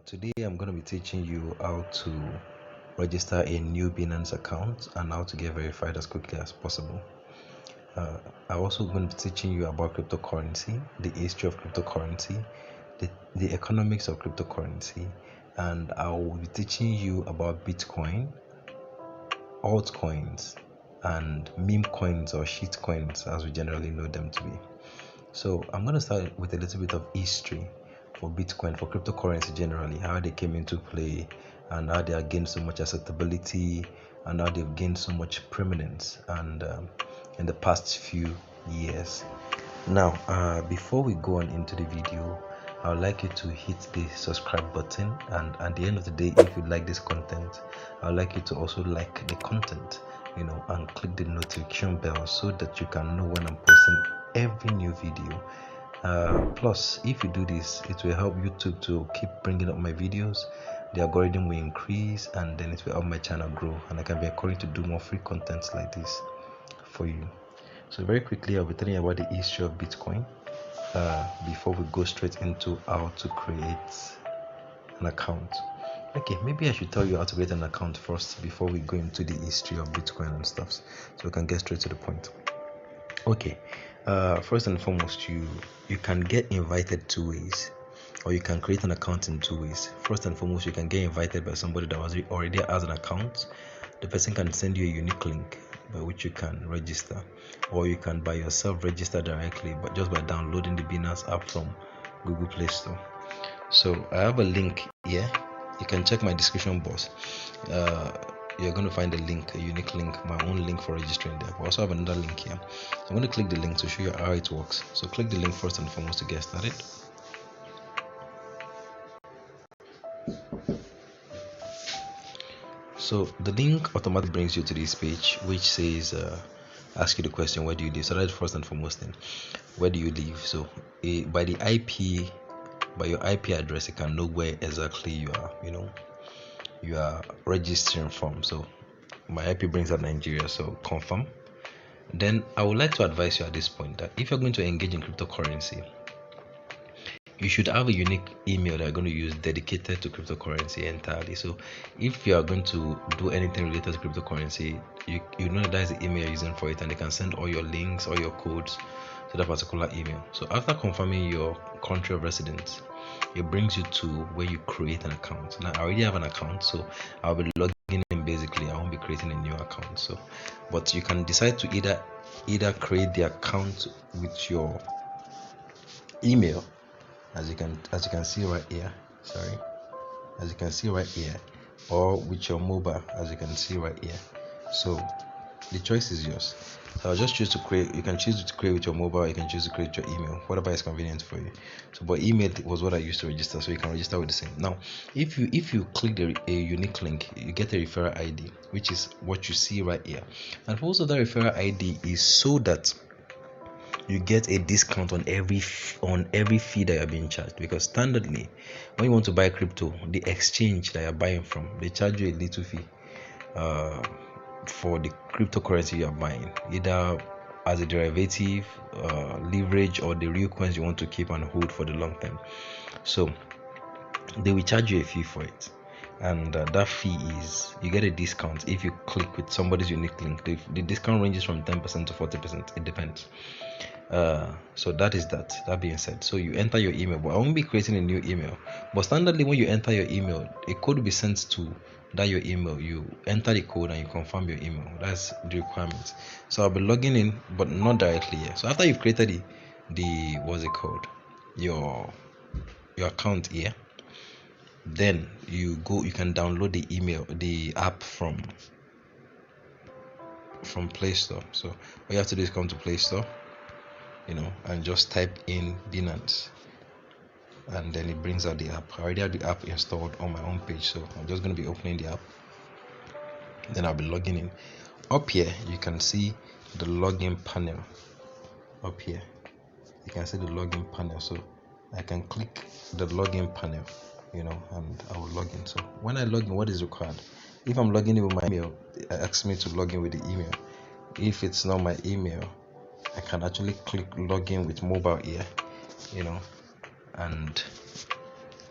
Today I'm going to be teaching you how to register a new Binance account and how to get verified as quickly as possible. I'm also going to be teaching you about cryptocurrency, the history of cryptocurrency, the economics of cryptocurrency, and I will be teaching you about Bitcoin, altcoins, and meme coins or shit coins as we generally know them to be. So I'm going to start with a little bit of history for Bitcoin, for cryptocurrency generally, how they came into play and how they have gained so much acceptability and how they've gained so much prominence and in the past few years. Now, before we go on into the video, I would like you to hit the subscribe button, and at the end of the day, if you like this content, I would like you to also like the content, and click the notification bell so that you can know when I'm posting every new video. Plus, if you do this, it will help YouTube to keep bringing up my videos. The algorithm will increase, and then it will help my channel grow, and I can be encouraged to do more free content like this for you. So very quickly, I'll be telling you about the history of Bitcoin before we go straight into how to create an account. Okay, maybe I should tell you how to create an account first before we go into the history of Bitcoin and stuff, so we can get straight to the point. Okay, first and foremost, you can get invited two ways, or you can create an account in two ways. First and foremost, you can get invited by somebody that already has an account. The person can send you a unique link by which you can register, or you can by yourself register directly, but just by downloading the Binance app from Google Play Store. So I have a link here. You can check my description box. You're going to find a link, a unique link, my own link for registering there. I also have another link here. So I'm going to click the link to show you how it works. So click the link first and foremost to get started. So the link automatically brings you to this page, which says ask you the question, where do you live? So that's first and foremost thing, where do you live? So by the IP, by your IP address, you can know where exactly you are registering from. So my IP brings up Nigeria, so confirm. Then I would like to advise you at this point that if you're going to engage in cryptocurrency, you should have a unique email that you're going to use dedicated to cryptocurrency entirely. So if you are going to do anything related to cryptocurrency, you know that's the email you're using for it, and they can send all your links, all your codes to that particular email. So after confirming your country of residence, it brings you to where you create an account. Now I already have an account, so I'll be logging in. Basically, I won't be creating a new account. So but you can decide to either create the account with your email, as you can see right here, as you can see right here, or with your mobile, as you can see right here. So the choice is yours. So I'll just choose to create. You can choose to create with your mobile, you can choose to create your email, whatever is convenient for you. So but email was what I used to register, so you can register with the same. Now if you click a unique link, you get a referral ID, which is what you see right here. And also that referral ID is so that you get a discount on every fee that you're being charged, because standardly when you want to buy crypto, the exchange that you're buying from, they charge you a little fee for the cryptocurrency you're buying, either as a derivative, leverage, or the real coins you want to keep and hold for the long term. So they will charge you a fee for it, and that fee is, you get a discount if you click with somebody's unique link. The discount ranges from 10% to 40%, it depends. So that is that. That being said, so you enter your email, but I won't be creating a new email. But standardly, when you enter your email, a code will be sent to your email. You enter the code and you confirm your email. That's the requirement. So I'll be logging in, but not directly here. So after you've created the what's it called, your account here, then you can download the app from Play Store. So all you have to do is come to Play Store, and just type in Binance, and then it brings out the app. I already have the app installed on my own page, so I'm just going to be opening the app. Then I'll be logging in. Up here you can see the login panel. Up here you can see the login panel, so I can click the login panel, and I will log in. So when I log in, what is required? If I'm logging in with my email, it asks me to log in with the email. If it's not my email, I can actually click login with mobile here, and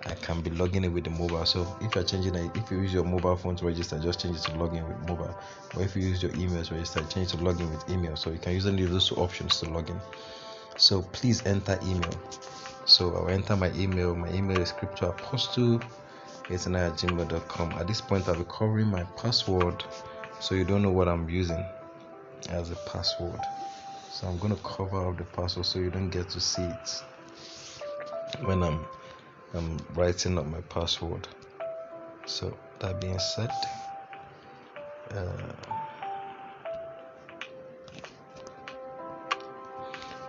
I can be logging in with the mobile. So if you're changing it, if you use your mobile phone to register, just change it to login with mobile. Or if you use your email to register, change it to login with email. So you can use any of those two options to log in. So please enter email. So I'll enter my email. My email is cryptoapostle89@gmail.com. At this point, I'll be covering my password, so you don't know what I'm using as a password. So I'm going to cover up the password so you don't get to see it when I'm writing up my password. So that being said,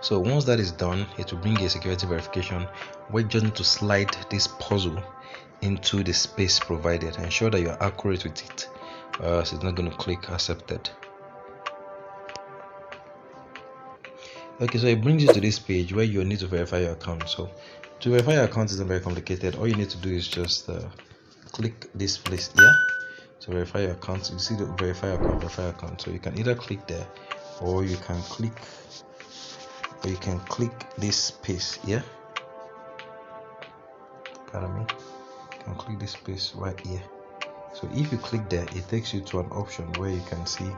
so once that is done, it will bring a security verification. We're just need to slide this puzzle into the space provided. Ensure that you're accurate with it, so it's not going to click accepted. Okay, so it brings you to this page where you need to verify your account. So to verify your account isn't very complicated. All you need to do is just click this place here to verify your account. You see the verify account. So you can either click there, or you can click this space here. Pardon me. You can click this space right here. So if you click there, it takes you to an option where you can see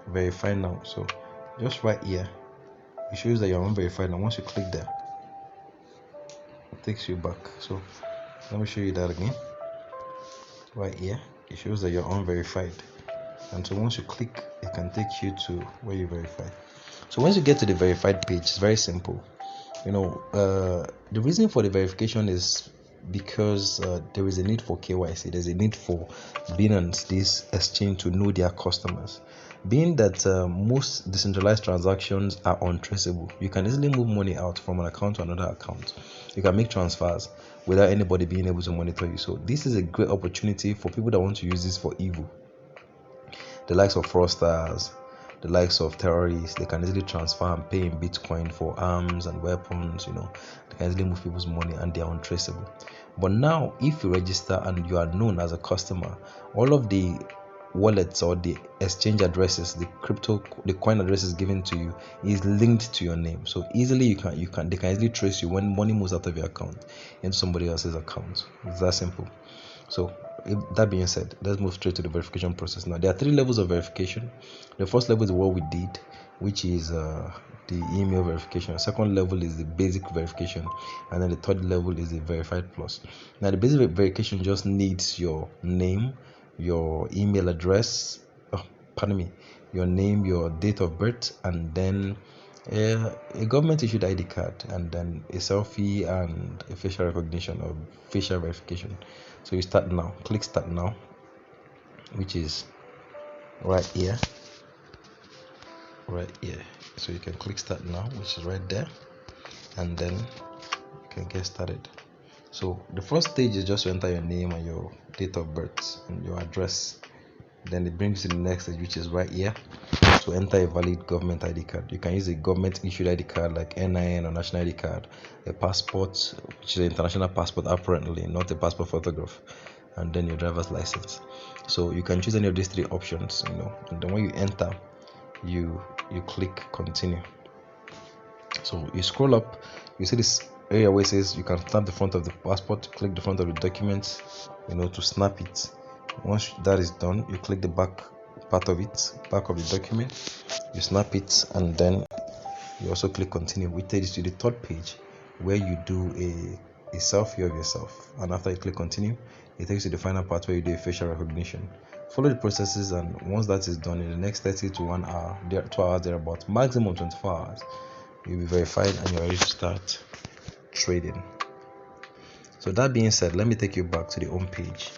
verify now. So just right here, it shows that you're unverified. And once you click there, it takes you back. So let me show you that again. Right here, it shows that you're unverified. And so once you click, it can take you to where you verify. So once you get to the verified page, it's very simple. The reason for the verification is because there is a need for KYC. There's a need for Binance, this exchange, to know their customers. Being that most decentralized transactions are untraceable, you can easily move money out from an account to another account. You can make transfers without anybody being able to monitor you. So this is a great opportunity for people that want to use this for evil. The likes of fraudsters, the likes of terrorists, they can easily transfer and pay in Bitcoin for arms and weapons. They can easily move people's money and they are untraceable. But now, if you register and you are known as a customer, all of the wallets or the exchange addresses, the coin addresses given to you is linked to your name. So easily they can easily trace you when money moves out of your account into somebody else's account. It's that simple. So that being said, let's move straight to the verification process. Now there are 3 levels of verification. The first level is what we did, which is the email verification. The second level is the basic verification, and then the third level is the verified plus. Now the basic verification just needs your name, your email address, your name, your date of birth, and then a government issued ID card, and then a selfie and a facial recognition or facial verification. So you start now, click start now, which is right here. So you can click start now, which is right there, and then you can get started. So the first stage is just to enter your name and your date of birth and your address. Then it brings you to the next stage, which is right here. So enter a valid government ID card. You can use a government issued ID card like NIN or national ID card, a passport, which is an international passport apparently, not a passport photograph, and then your driver's license. So you can choose any of these 3 options, and then when you enter, you click continue. So you scroll up, you see this area where it says you can snap the front of the passport. Click the front of the document, to snap it. Once that is done, you click the back part of it, back of the document, you snap it, and then you also click continue, which takes you to the third page where you do a selfie of yourself. And after you click continue, it takes you to the final part where you do a facial recognition. Follow the processes, and once that is done, in the next 30 to 1 hour, 2 hours thereabouts, maximum 24 hours, you'll be verified and you're ready to start trading. So that being said, let me take you back to the home page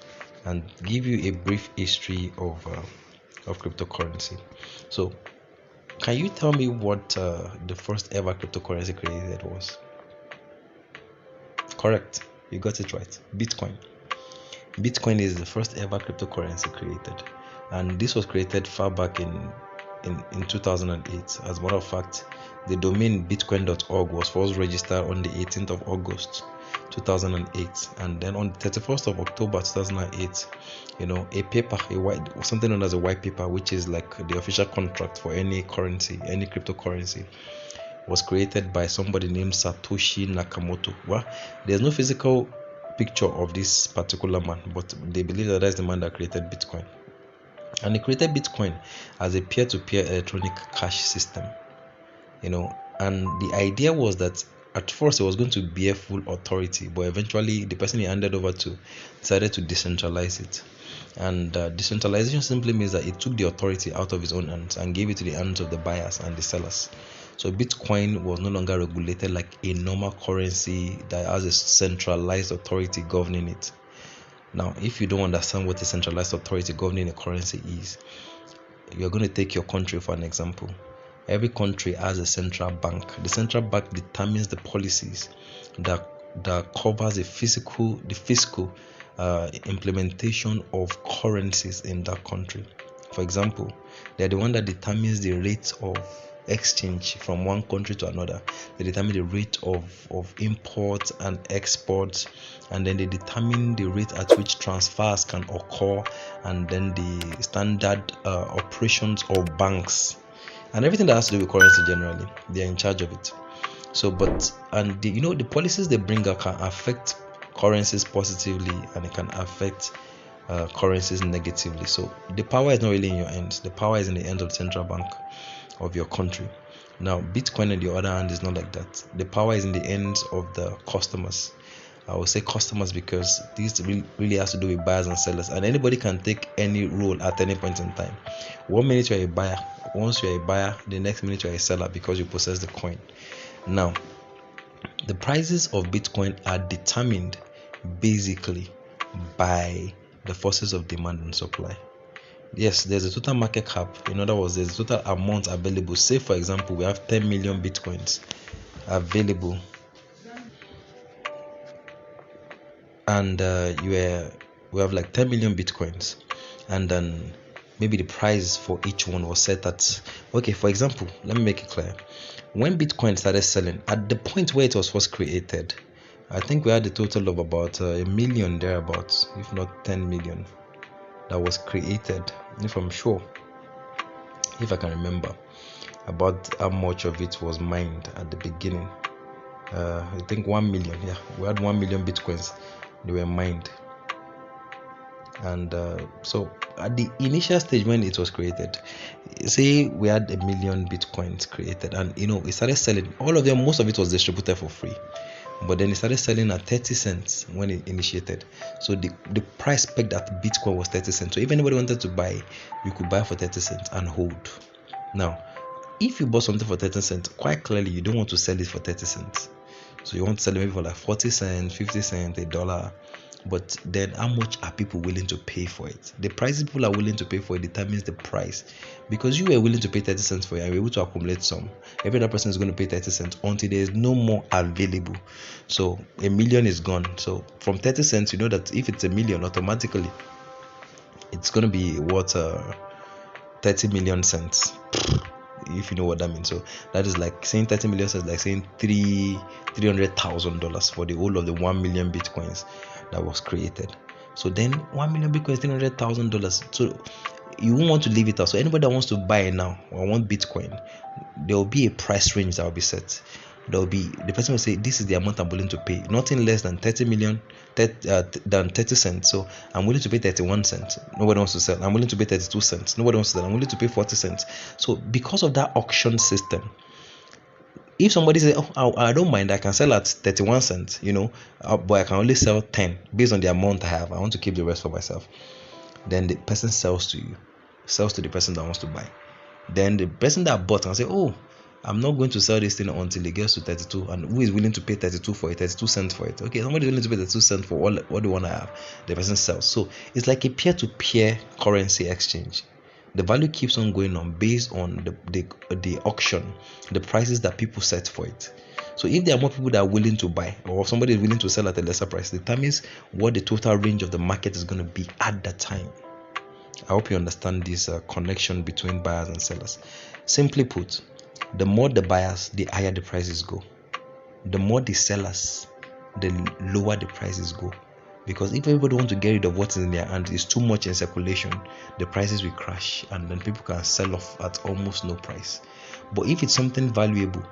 and give you a brief history of cryptocurrency. So can you tell me what the first ever cryptocurrency created was? Correct, you got it right. Bitcoin is the first ever cryptocurrency created, and this was created far back in 2008. As a matter of fact, the domain bitcoin.org was first registered on the 18th of August 2008, and then on the 31st of October 2008, a paper, something known as a white paper, which is like the official contract for any currency, any cryptocurrency, was created by somebody named Satoshi Nakamoto. Well, there's no physical picture of this particular man, but they believe that that's the man that created Bitcoin. And he created Bitcoin as a peer-to-peer electronic cash system, and the idea was that at first it was going to bear full authority, but eventually the person he handed over to decided to decentralize it. And decentralization simply means that it took the authority out of his own hands and gave it to the hands of the buyers and the sellers. So Bitcoin was no longer regulated like a normal currency that has a centralized authority governing it. Now, if you don't understand what a centralized authority governing a currency is, you're going to take your country for an example. Every country has a central bank. The central bank determines the policies that covers the fiscal implementation of currencies in that country. For example, they're the one that determines the rate of exchange from one country to another. They determine the rate of import and export, and then they determine the rate at which transfers can occur, and then the standard operations of banks and everything that has to do with currency generally. They are in charge of it. So the policies they bring out can affect currencies positively, and it can affect currencies negatively. So the power is not really in your hands. The power is in the hands of the central bank of your country. Now, Bitcoin on the other hand is not like that. The power is in the hands of the customers. I will say customers because this really has to do with buyers and sellers, and anybody can take any role at any point in time. 1 minute you're a buyer, once you're a buyer, the next minute you're a seller because you possess the coin. Now, the prices of Bitcoin are determined basically by the forces of demand and supply. Yes, there's a total market cap. In other words, there's a total amount available. Say, for example, we have 10 million Bitcoins available, and we have like 10 million Bitcoins, and then maybe the price for each one was set at, okay, for example, let me make it clear. When Bitcoin started selling, at the point where it was first created, I think we had a total of about a million thereabouts, if not 10 million, that was created. If I can remember about how much of it was mined at the beginning. I think 1 million. Yeah, we had 1 million Bitcoins. They were mined. And so at the initial stage when it was created, say we had 1 million Bitcoins created, and it started selling. All of them, most of it was distributed for free, but then it started selling at 30 cents when it initiated. So the price pegged at Bitcoin was 30 cents. So if anybody wanted to buy, you could buy for 30 cents and hold. Now, if you bought something for 30 cents, quite clearly you don't want to sell it for 30 cents. So you want to sell it maybe for like 40 cents, 50 cents, $1. But then how much are people willing to pay for it? The price people are willing to pay for it determines the price. Because you were willing to pay 30 cents for it and you're able to accumulate some, every other person is going to pay 30 cents until there is no more available. So 1 million is gone. So from 30 cents, you know that if it's 1 million, automatically it's going to be worth 30 million cents. If you know what that means. So that is like saying 30 million cents, like saying $300,000 for the whole of the 1 million Bitcoins that was created. So then 1 million Bitcoin is $300,000. So you won't want to leave it out. So anybody that wants to buy now or want Bitcoin, there will be a price range that will be set. There will be, the person will say, this is the amount I'm willing to pay, nothing less than 30 million than 30 cents. So I'm willing to pay 31 cents. Nobody wants to sell. I'm willing to pay 32 cents. Nobody wants to sell. I'm willing to pay 40 cents. So because of that auction system, if somebody says, oh, I don't mind, I can sell at 31 cents, but I can only sell 10 based on the amount I have, I want to keep the rest for myself, then the person sells to the person that wants to buy. Then the person that bought can say, oh, I'm not going to sell this thing until it gets to 32, and who is willing to pay 32 for it, 32 cents for it? Okay, somebody is willing to pay 32 cents for what the one I have. The person sells. So it's like a peer-to-peer currency exchange. The value keeps on going on based on the auction, the prices that people set for it. So if there are more people that are willing to buy, or somebody is willing to sell at a lesser price, determines what the total range of the market is going to be at that time. I hope you understand this connection between buyers and sellers. Simply put, the more the buyers, the higher the prices go. The more the sellers, the lower the prices go. Because if everybody wants to get rid of what's in their hands, is too much in circulation, the prices will crash and then people can sell off at almost no price. But if it's something valuable,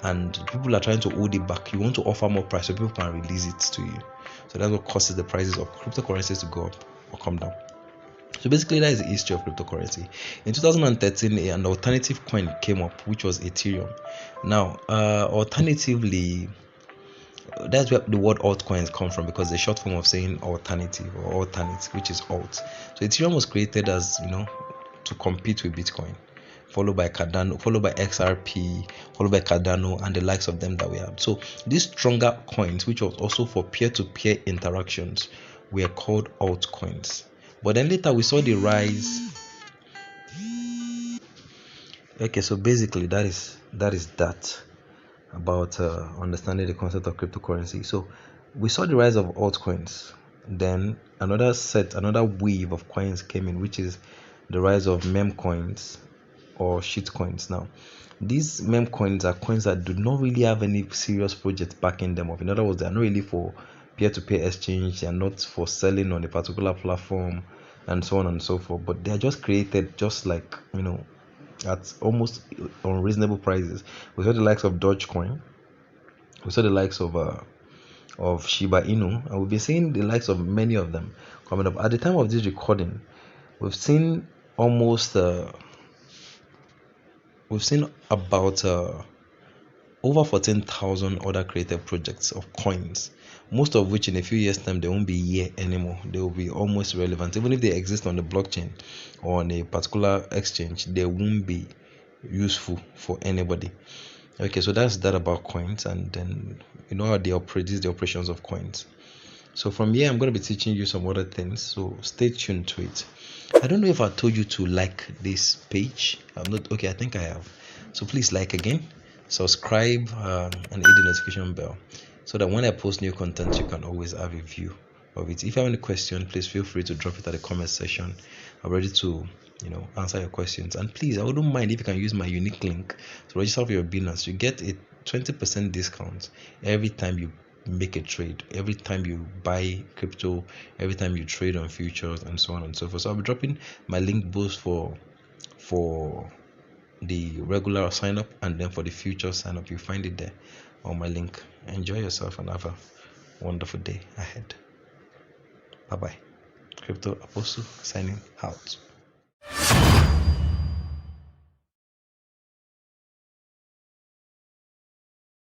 and people are trying to hold it back. You want to offer more price so people can release it to you. So that's what causes the prices of cryptocurrencies to go up or come down. So basically, that is the history of cryptocurrency. In 2013, an alternative coin came up, which was Ethereum. Now, alternatively, that's where the word altcoins come from, because the short form of saying alternative or alternate, which is alt. So Ethereum was created as, to compete with Bitcoin, followed by Cardano, followed by XRP, followed by Cardano, and the likes of them that we have. So these stronger coins, which was also for peer-to-peer interactions, were called altcoins. But then later we saw the rise. Okay, so basically that is that about understanding the concept of cryptocurrency. So we saw the rise of altcoins. Then another wave of coins came in, which is the rise of meme coins or shit coins. Now, these meme coins are coins that do not really have any serious project backing them up. In other words, they are not really for peer-to-peer exchange. They are not for selling on a particular platform and so on and so forth. But they are just created just like, at almost unreasonable prices. We saw the likes of Dogecoin. We saw the likes of Shiba Inu, and we've been seeing the likes of many of them coming up. At the time of this recording, we've seen almost we've seen about over 14,000 other created projects of coins, most of which in a few years time they won't be here anymore. They will be almost irrelevant. Even if they exist on the blockchain or on a particular exchange, they won't be useful for anybody. Okay, so that's that about coins. And then how they operate, the operations of coins. So from here I'm going to be teaching you some other things, so stay tuned to it. I don't know if I told you to like this page. I'm not okay. I think I have. So please like again, subscribe, and hit the notification bell, so that when I post new content you can always have a view of it. If you have any question, please feel free to drop it at the comment section. I'm ready to answer your questions. And please, I wouldn't mind if you can use my unique link to register for your Binance. You get a 20% discount every time you make a trade, every time you buy crypto, every time you trade on futures, and so on and so forth. So I'll be dropping my link both for the regular sign up and then for the future sign up. You find it there on my link. Enjoy yourself and have a wonderful day ahead. Bye bye. Crypto Apostle signing out.